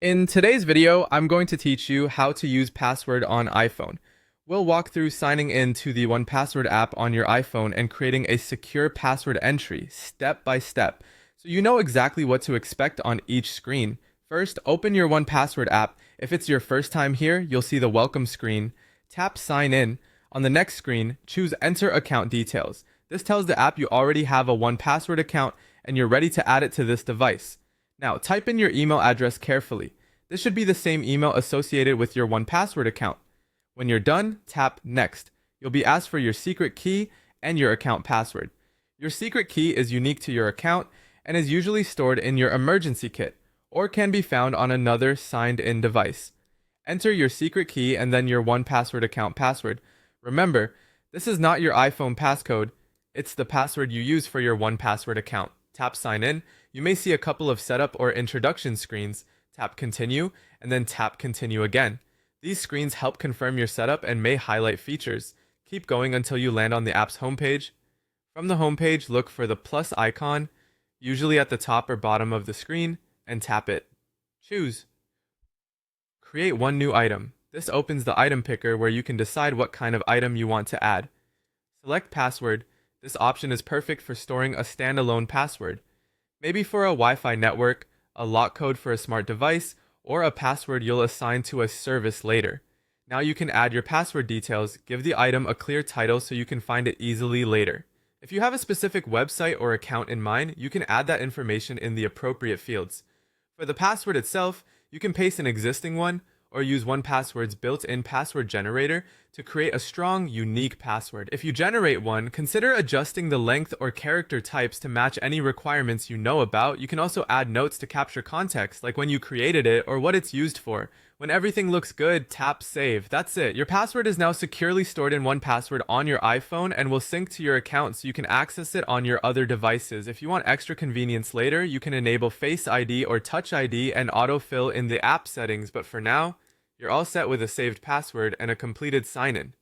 In today's video, I'm going to teach you how to use password on iPhone. We'll walk through signing in to the 1Password app on your iPhone and creating a secure password entry step by step, so you know exactly what to expect on each screen. First, open your 1Password app. If it's your first time here, you'll see the welcome screen. Tap sign in. On the next screen, choose enter account details. This tells the app you already have a 1Password account and you're ready to add it to this device. Now, type in your email address carefully. This should be the same email associated with your 1Password account. When you're done, tap Next. You'll be asked for your secret key and your account password. Your secret key is unique to your account and is usually stored in your emergency kit or can be found on another signed-in device. Enter your secret key and then your 1Password account password. Remember, this is not your iPhone passcode. It's the password you use for your 1Password account. Tap Sign In. You may see a couple of setup or introduction screens. Tap Continue, and then tap Continue again. These screens help confirm your setup and may highlight features. Keep going until you land on the app's homepage. From the homepage, look for the plus icon, usually at the top or bottom of the screen, and tap it. Choose. Create one new item. This opens the item picker where you can decide what kind of item you want to add. Select Password. This option is perfect for storing a standalone password, maybe for a Wi-Fi network, a lock code for a smart device, or a password you'll assign to a service later. Now you can add your password details, give the item a clear title so you can find it easily later. If you have a specific website or account in mind, you can add that information in the appropriate fields. For the password itself, you can paste an existing one, or use 1Password's built-in password generator to create a strong, unique password. If you generate one, consider adjusting the length or character types to match any requirements you know about. You can also add notes to capture context, like when you created it or what it's used for. When everything looks good, tap Save. That's it. Your password is now securely stored in 1Password on your iPhone and will sync to your account so you can access it on your other devices. If you want extra convenience later, you can enable Face ID or Touch ID and autofill in the app settings, but for now, you're all set with a saved password and a completed sign-in.